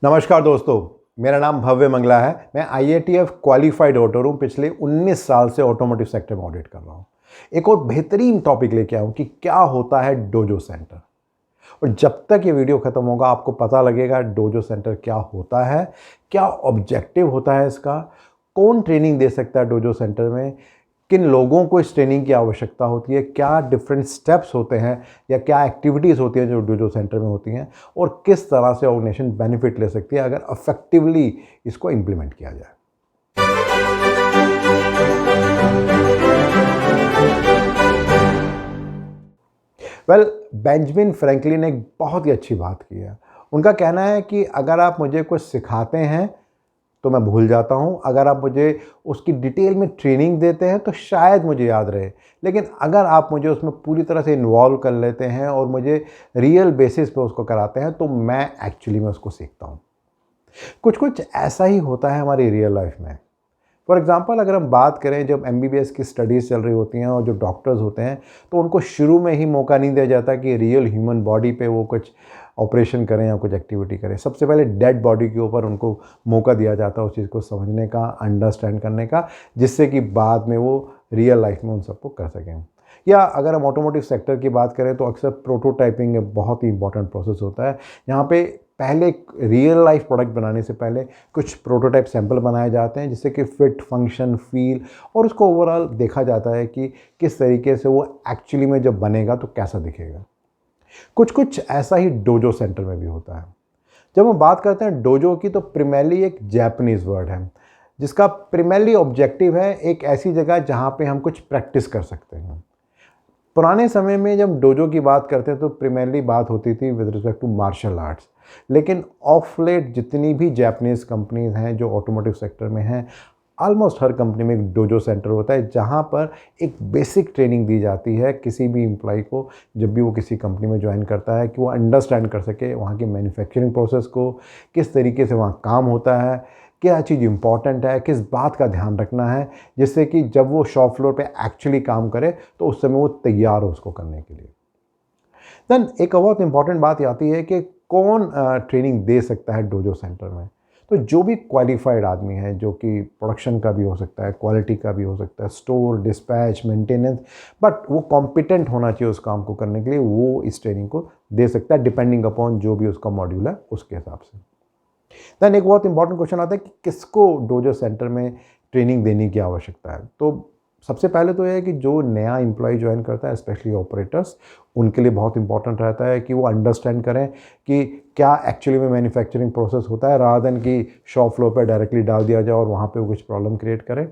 नमस्कार दोस्तों, मेरा नाम भव्य मंगला है। मैं IATF क्वालिफाइड ऑडिटर हूँ। पिछले 19 साल से ऑटोमोटिव सेक्टर में ऑडिट कर रहा हूँ। एक और बेहतरीन टॉपिक लेके आया हूँ कि क्या होता है डोजो सेंटर। और जब तक ये वीडियो खत्म होगा आपको पता लगेगा डोजो सेंटर क्या होता है, क्या ऑब्जेक्टिव होता है इसका, कौन ट्रेनिंग दे सकता है डोजो सेंटर में, किन लोगों को इस ट्रेनिंग की आवश्यकता होती है, क्या डिफरेंट स्टेप्स होते हैं या क्या एक्टिविटीज़ होती हैं जो डोजो सेंटर में होती हैं, और किस तरह से ऑर्गेनाइजेशन बेनिफिट ले सकती है अगर इफेक्टिवली इसको इम्प्लीमेंट किया जाए। बेंजामिन फ्रैंकलिन ने एक बहुत ही अच्छी बात की है। उनका कहना है कि अगर आप मुझे कुछ सिखाते हैं तो मैं भूल जाता हूँ, अगर आप मुझे उसकी डिटेल में ट्रेनिंग देते हैं तो शायद मुझे याद रहे, लेकिन अगर आप मुझे उसमें पूरी तरह से इन्वॉल्व कर लेते हैं और मुझे रियल बेसिस पे उसको कराते हैं तो मैं एक्चुअली में उसको सीखता हूँ। कुछ कुछ ऐसा ही होता है हमारी रियल लाइफ में। फॉर एग्ज़ाम्पल अगर हम बात करें, जब MBBS की स्टडीज़ चल रही होती हैं और जो डॉक्टर्स होते हैं तो उनको शुरू में ही मौका नहीं दिया जाता कि रियल ह्यूमन बॉडी पे वो कुछ ऑपरेशन करें या कुछ एक्टिविटी करें। सबसे पहले डेड बॉडी के ऊपर उनको मौका दिया जाता है उस चीज़ को समझने का, अंडरस्टैंड करने का, जिससे कि बाद में वो रियल लाइफ में उन सबको कर सकें। या अगर हम ऑटोमोटिव सेक्टर की बात करें तो अक्सर प्रोटोटाइपिंग एक बहुत ही इंपॉर्टेंट प्रोसेस होता है। यहाँ पे पहले रियल लाइफ प्रोडक्ट बनाने से पहले कुछ प्रोटोटाइप सैंपल बनाए जाते हैं, जिससे कि फिट, फंक्शन, फील और उसको ओवरऑल देखा जाता है कि किस तरीके से वो एक्चुअली में जब बनेगा तो कैसा दिखेगा। कुछ कुछ ऐसा ही डोजो सेंटर में भी होता है। जब हम बात करते हैं डोजो की तो प्रिमरली एक जापानीज़ वर्ड है जिसका प्रिमरली ऑब्जेक्टिव है एक ऐसी जगह जहाँ पे हम कुछ प्रैक्टिस कर सकते हैं। पुराने समय में जब डोजो की बात करते हैं तो प्रिमरली बात होती थी with respect to martial arts, लेकिन ऑफ लेट जितनी भी जापानीज़ कंपनीज़ हैं जो ऑटोमोटिव सेक्टर में हैं, ऑलमोस्ट हर कंपनी में एक डोजो सेंटर होता है जहाँ पर एक बेसिक ट्रेनिंग दी जाती है किसी भी एम्प्लॉय को जब भी वो किसी कंपनी में ज्वाइन करता है, कि वो अंडरस्टैंड कर सके वहाँ की मैन्युफैक्चरिंग प्रोसेस को, किस तरीके से वहाँ काम होता है, क्या चीज़ इंपॉर्टेंट है, किस बात का ध्यान रखना है, जिससे कि जब वो शॉप फ्लोर पे एक्चुअली काम करे तो उस समय वो तैयार हो उसको करने के लिए। देन एक बहुत इंपॉर्टेंट बात आती है कि कौन ट्रेनिंग दे सकता है डोजो सेंटर में। तो जो भी क्वालिफाइड आदमी है, जो कि प्रोडक्शन का भी हो सकता है, क्वालिटी का भी हो सकता है, स्टोर, डिस्पैच, मेंटेनेंस, बट वो कॉम्पिटेंट होना चाहिए उस काम को करने के लिए, वो इस ट्रेनिंग को दे सकता है डिपेंडिंग अपॉन जो भी उसका मॉड्यूल है उसके हिसाब से। देन एक बहुत इंपॉर्टेंट क्वेश्चन आता है कि किसको डोजो सेंटर में ट्रेनिंग देने की आवश्यकता है। तो सबसे पहले तो यह है कि जो नया एम्प्लॉय ज्वाइन करता है, स्पेशली ऑपरेटर्स, उनके लिए बहुत इंपॉर्टेंट रहता है कि वो अंडरस्टैंड करें कि क्या एक्चुअली में मैन्युफैक्चरिंग प्रोसेस होता है, रादर देन कि शॉप फ्लोर पर डायरेक्टली डाल दिया जाए और वहाँ पे वो कुछ प्रॉब्लम क्रिएट करे।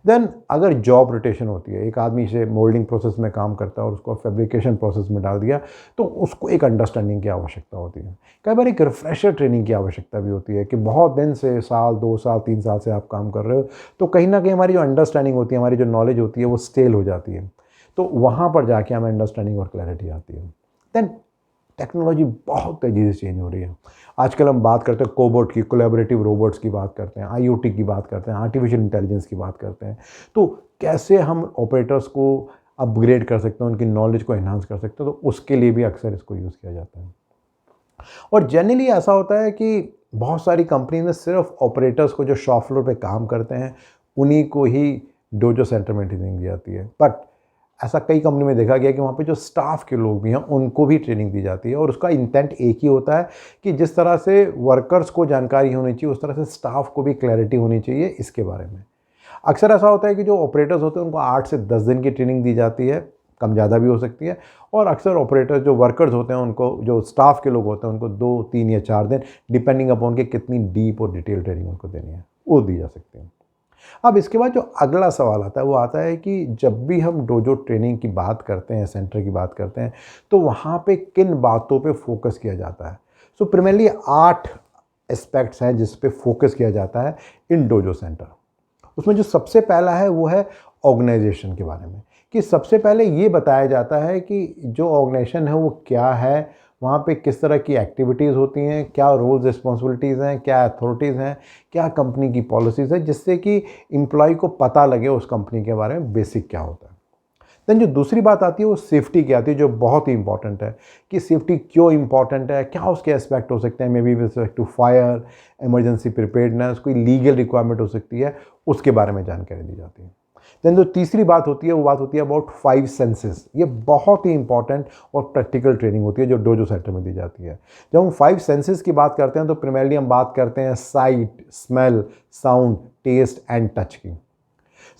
देन अगर जॉब रोटेशन होती है, एक आदमी से मोल्डिंग प्रोसेस में काम करता है और उसको फैब्रिकेशन प्रोसेस में डाल दिया, तो उसको एक अंडरस्टैंडिंग की आवश्यकता होती है। कई बार एक रिफ्रेशर ट्रेनिंग की आवश्यकता भी होती है कि बहुत दिन से, साल, 2 साल, 3 साल से आप काम कर रहे हो, तो कहीं ना कहीं हमारी जो अंडरस्टैंडिंग होती है, हमारी जो नॉलेज होती है वो स्टेल हो जाती है। तो वहाँ पर जाके हमें अंडरस्टैंडिंग और क्लैरिटी आती है। देन टेक्नोलॉजी बहुत तेज़ी से चेंज हो रही है। आजकल हम बात करते हैं कोबोट की, कोलैबोरेटिव रोबोट्स की बात करते हैं, IoT की बात करते हैं, आर्टिफिशियल इंटेलिजेंस की बात करते हैं। तो कैसे हम ऑपरेटर्स को अपग्रेड कर सकते हैं, उनकी नॉलेज को एनहांस कर सकते हैं, तो उसके लिए भी अक्सर इसको यूज़ किया जाता है। और जनरली ऐसा होता है कि बहुत सारी कंपनी में सिर्फ ऑपरेटर्स को जो शॉप फ्लोर पे काम करते हैं उन्हीं को ही डोजो सेंटर में ट्रेनिंग दी जाती है। बट ऐसा कई कंपनी में देखा गया कि वहाँ पे जो स्टाफ के लोग भी हैं उनको भी ट्रेनिंग दी जाती है, और उसका इंटेंट एक ही होता है कि जिस तरह से वर्कर्स को जानकारी होनी चाहिए उस तरह से स्टाफ को भी क्लैरिटी होनी चाहिए इसके बारे में। अक्सर ऐसा होता है कि जो ऑपरेटर्स होते हैं उनको 8 से 10 दिन की ट्रेनिंग दी जाती है, कम ज़्यादा भी हो सकती है, और अक्सर ऑपरेटर्स जो वर्कर्स होते हैं उनको, जो स्टाफ के लोग होते हैं उनको 2, 3 या 4 दिन, डिपेंडिंग अपॉन के कितनी डीप और डिटेल ट्रेनिंग उनको देनी है, वो दी जा सकती है। अब इसके बाद जो अगला सवाल आता है वो आता है कि जब भी हम डोजो ट्रेनिंग की बात करते हैं, सेंटर की बात करते हैं, तो वहाँ पे किन बातों पे फोकस किया जाता है। सो प्रिमरली 8 एस्पेक्ट्स हैं जिस पे फोकस किया जाता है इन डोजो सेंटर। उसमें जो सबसे पहला है वो है ऑर्गेनाइजेशन के बारे में, कि सबसे पहले ये बताया जाता है कि जो ऑर्गेनाइजेशन है वो क्या है, वहाँ पे किस तरह की एक्टिविटीज़ होती हैं, क्या रोल्स रिस्पॉन्सिबिलिटीज़ हैं, क्या अथॉरिटीज़ हैं, क्या कंपनी की पॉलिसीज़ है, जिससे कि एम्प्लॉय को पता लगे उस कंपनी के बारे में बेसिक क्या होता है। देन जो दूसरी बात आती है वो सेफ्टी की आती है, जो बहुत ही इंपॉर्टेंट है कि सेफ्टी क्यों इंपॉर्टेंट है, क्या उसके एस्पेक्ट हो सकते हैं, may be with respect to fire, emergency preparedness, कोई लीगल रिक्वायरमेंट हो सकती है, उसके बारे में जानकारी दी जाती है। देन जो तीसरी बात होती है वो बात होती है अबाउट 5 सेंसेस। ये बहुत ही इंपॉर्टेंट और प्रैक्टिकल ट्रेनिंग होती है जो डोजो सेंटर में दी जाती है। जब हम 5 सेंसेस की बात करते हैं तो प्राइमरली हम बात करते हैं sight, smell, sound, taste and touch की।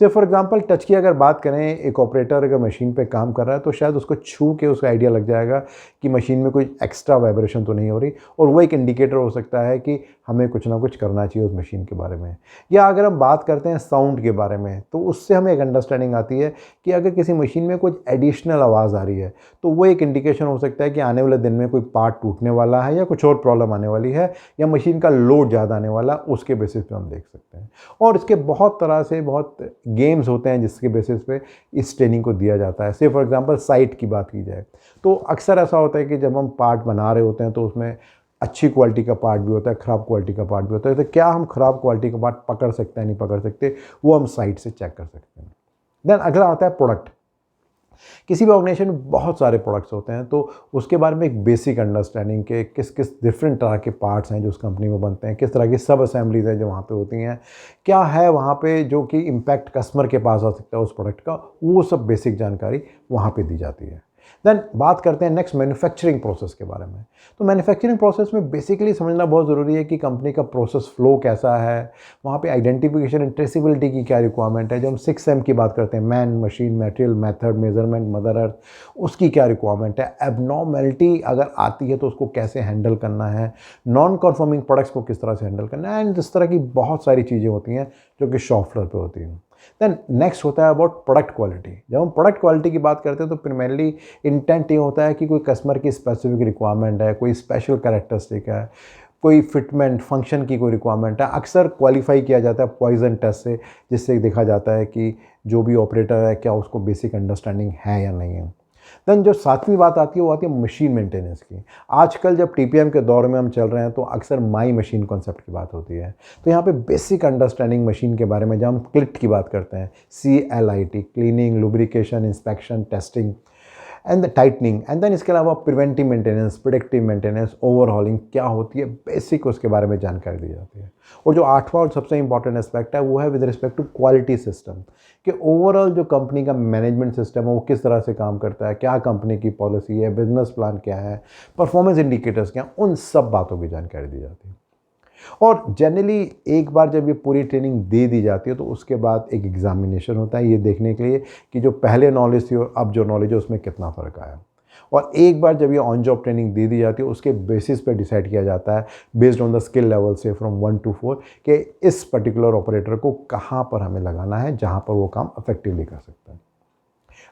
से फॉर एग्जांपल टच की अगर बात करें, एक ऑपरेटर अगर मशीन पे काम कर रहा है तो शायद उसको छू के उसका आइडिया लग जाएगा कि मशीन में कोई एक्स्ट्रा वाइब्रेशन तो नहीं हो रही, और वो एक इंडिकेटर हो सकता है कि हमें कुछ ना कुछ करना चाहिए उस मशीन के बारे में। या अगर हम बात करते हैं साउंड के बारे में तो उससे हमें एक अंडरस्टैंडिंग आती है कि अगर किसी मशीन में कुछ एडिशनल आवाज़ आ रही है तो वो एक इंडिकेशन हो सकता है कि आने वाले दिन में कोई पार्ट टूटने वाला है या कुछ और प्रॉब्लम आने वाली है या मशीन का लोड ज़्यादा आने वाला, उसके बेसिस पे हम देख सकते हैं। और इसके बहुत तरह से बहुत गेम्स होते हैं जिसके बेसिस पे इस ट्रेनिंग को दिया जाता है। से फॉर एग्जांपल साइट की बात की जाए तो अक्सर ऐसा होता है कि जब हम पार्ट बना रहे होते हैं तो उसमें अच्छी क्वालिटी का पार्ट भी होता है, ख़राब क्वालिटी का पार्ट भी होता है। तो क्या हम ख़राब क्वालिटी का पार्ट पकड़ सकते हैं, नहीं पकड़ सकते, वो हम साइट से चेक कर सकते हैं। देन अगला आता है प्रोडक्ट। किसी भी ऑर्गेनाइजेशन में बहुत सारे प्रोडक्ट्स होते हैं तो उसके बारे में एक बेसिक अंडरस्टैंडिंग के किस किस डिफरेंट तरह के पार्ट्स हैं जो उस कंपनी में बनते हैं, किस तरह की सब असेंबलीज हैं जो वहाँ पे होती हैं, क्या है वहाँ पे जो कि इम्पैक्ट कस्टमर के पास आ सकता है उस प्रोडक्ट का, वो सब बेसिक जानकारी वहाँ पे दी जाती है। देन बात करते हैं नेक्स्ट मैन्युफैक्चरिंग प्रोसेस के बारे में। तो मैन्युफैक्चरिंग प्रोसेस में बेसिकली समझना बहुत ज़रूरी है कि कंपनी का प्रोसेस फ्लो कैसा है, वहाँ पे आइडेंटिफिकेशन एंड ट्रेसिबिलिटी की क्या रिक्वायरमेंट है। जब हम 6M की बात करते हैं, man, machine, material, method, measurement, mother earth, उसकी क्या रिक्वायरमेंट है। एबनॉर्मेलिटी अगर आती है तो उसको कैसे हैंडल करना है, नॉन कन्फर्मिंग प्रोडक्ट्स को किस तरह से हैंडल करना है, एंड इस तरह की बहुत सारी चीज़ें होती हैं जो कि शॉप फ्लोर पर होती हैं। देन नेक्स्ट होता है अबाउट प्रोडक्ट क्वालिटी। जब हम प्रोडक्ट क्वालिटी की बात करते हैं तो प्राइमरली इंटेंट ये होता है कि कोई कस्टमर की स्पेसिफिक रिक्वायरमेंट है, कोई स्पेशल कैरेक्टरिस्टिक है, कोई फिटमेंट फंक्शन की कोई रिक्वायरमेंट है। अक्सर क्वालिफाई किया जाता है पॉइजन टेस्ट से, जिससे देखा जाता है कि जो भी ऑपरेटर है क्या उसको बेसिक अंडरस्टैंडिंग है या नहीं है। देन जो सातवीं बात आती है वो आती है मशीन मेंटेनेंस की। आजकल जब TPM के दौर में हम चल रहे हैं तो अक्सर माई मशीन कॉन्सेप्ट की बात होती है। तो यहाँ पे बेसिक अंडरस्टैंडिंग मशीन के बारे में, जब हम क्लिट की बात करते हैं, CLIT, cleaning, lubrication, inspection, testing and the tightening, and then इसके अलावा preventive maintenance, predictive maintenance, overhauling क्या होती है, बेसिक उसके बारे में जानकारी दी जाती है। और जो आठवां और सबसे इंपॉर्टेंट एस्पेक्ट है वो है with respect to quality system, कि ओवरऑल जो कंपनी का मैनेजमेंट सिस्टम है वो किस तरह से काम करता है, क्या कंपनी की पॉलिसी है, बिजनेस प्लान क्या है, परफॉर्मेंस इंडिकेटर्स क्या हैं, उन सब बातों की जानकारी दी जाती है। और जनरली एक बार जब ये पूरी ट्रेनिंग दे दी जाती है तो उसके बाद एक एग्जामिनेशन होता है ये देखने के लिए कि जो पहले नॉलेज थी और अब जो नॉलेज है उसमें कितना फ़र्क आया। और एक बार जब ये ऑन जॉब ट्रेनिंग दे दी जाती है उसके बेसिस पे डिसाइड किया जाता है based on the skill level से फ्रॉम 1 to 4 कि इस पर्टिकुलर ऑपरेटर को कहाँ पर हमें लगाना है जहाँ पर वो काम इफेक्टिवली कर सकता है।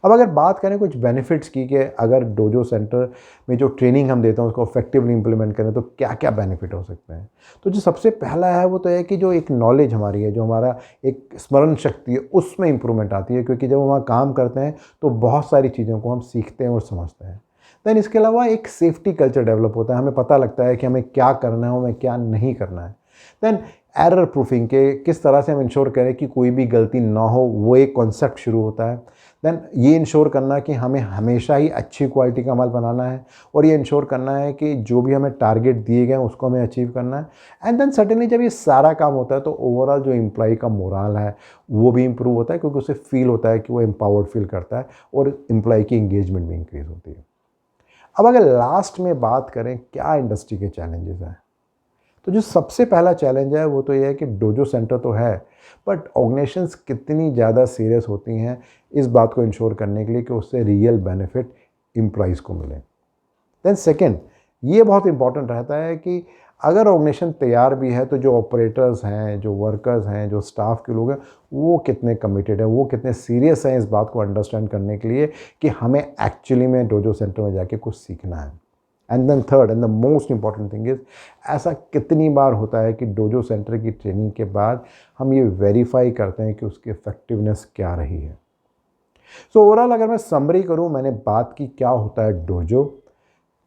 अब अगर बात करें कुछ बेनिफिट्स की कि अगर डोजो सेंटर में जो ट्रेनिंग हम देते हैं उसको इफेक्टिवली इंप्लीमेंट करें तो क्या क्या बेनिफिट हो सकते हैं, तो जो सबसे पहला है वो तो है कि जो एक नॉलेज हमारी है, जो हमारा एक स्मरण शक्ति है, उसमें इंप्रूवमेंट आती है, क्योंकि जब हम वहाँ काम करते हैं तो बहुत सारी चीज़ों को हम सीखते हैं और समझते हैं। दैन इसके अलावा एक सेफ्टी कल्चर डेवलप होता है, हमें पता लगता है कि हमें क्या करना है, हमें क्या नहीं करना है। दैन एरर प्रूफिंग के किस तरह से हम इंश्योर करें कि कोई भी गलती ना हो, वो एक कॉन्सेप्ट शुरू होता है। दैन ये इंश्योर करना कि हमें हमेशा ही अच्छी क्वालिटी का माल बनाना है और ये इंश्योर करना है कि जो भी हमें टारगेट दिए गए हैं उसको हमें अचीव करना है। एंड देन सर्टेनली जब ये सारा काम होता है तो ओवरऑल जो एम्प्लॉय का मोरल है वो भी इम्प्रूव होता है, क्योंकि उसे फील होता है कि वो एम्पावर्ड फील करता है और एम्प्लॉय की इंगेजमेंट भी इंक्रीज़ होती है। अब अगर लास्ट में बात करें क्या इंडस्ट्री के चैलेंजेस हैं, तो जो सबसे पहला चैलेंज है वो तो ये है कि डोजो सेंटर तो है, बट ऑर्गेनाइजेशंस कितनी ज़्यादा सीरियस होती हैं इस बात को इंश्योर करने के लिए कि उससे रियल बेनिफिट एम्प्लॉइज़ को मिले। देन सेकंड, ये बहुत इंपॉर्टेंट रहता है कि अगर ऑर्गेनाइजेशन तैयार भी है तो जो ऑपरेटर्स हैं, जो वर्कर्स हैं, जो स्टाफ के लोग हैं, वो कितने कमिटेड हैं, वो कितने सीरियस हैं इस बात को अंडरस्टैंड करने के लिए कि हमें एक्चुअली में डोजो सेंटर में जाके कुछ सीखना है। And then third and the most important thing is, ऐसा कितनी बार होता है कि डोजो सेंटर की ट्रेनिंग के बाद हम ये वेरीफाई करते हैं कि उसकी इफेक्टिवनेस क्या रही है। सो ओवरऑल अगर मैं समरी करूँ, मैंने बात की क्या होता है डोजो,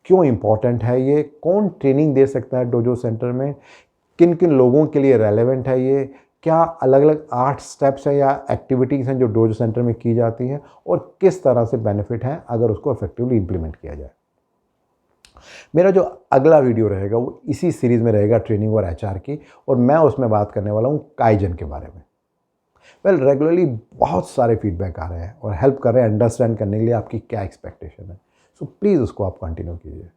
क्यों इम्पॉर्टेंट है ये, कौन ट्रेनिंग दे सकता है डोजो सेंटर में, किन किन लोगों के लिए रेलेवेंट है ये, क्या अलग अलग 8 स्टेप्स हैं या एक्टिविटीज़ हैं जो डोजो सेंटर में की जाती हैं और किस तरह से बेनिफिट हैं अगर उसको इफेक्टिवली इम्प्लीमेंट किया जाए। मेरा जो अगला वीडियो रहेगा वो इसी सीरीज़ में रहेगा ट्रेनिंग और एचआर की, और मैं उसमें बात करने वाला हूँ काइजन के बारे में। रेगुलरली बहुत सारे फीडबैक आ रहे हैं और हेल्प कर रहे हैं अंडरस्टैंड करने के लिए आपकी क्या एक्सपेक्टेशन है। सो प्लीज़ उसको आप कंटिन्यू कीजिए।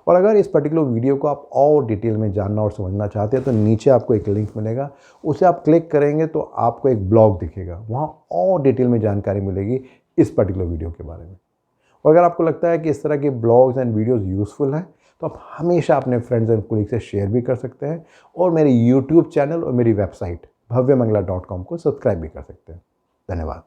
और अगर इस पर्टिकुलर वीडियो को आप और डिटेल में जानना और समझना चाहते हैं तो नीचे आपको एक लिंक मिलेगा, उसे आप क्लिक करेंगे तो आपको एक ब्लॉग दिखेगा, वहाँ और डिटेल में जानकारी मिलेगी इस पर्टिकुलर वीडियो के बारे में। और अगर आपको लगता है कि इस तरह के ब्लॉग्स एंड वीडियोस यूज़फुल हैं तो आप हमेशा अपने फ्रेंड्स एंड कोलीग से शेयर भी कर सकते हैं और मेरे यूट्यूब चैनल और मेरी वेबसाइट bhavyamangala.com को सब्सक्राइब भी कर सकते हैं। धन्यवाद।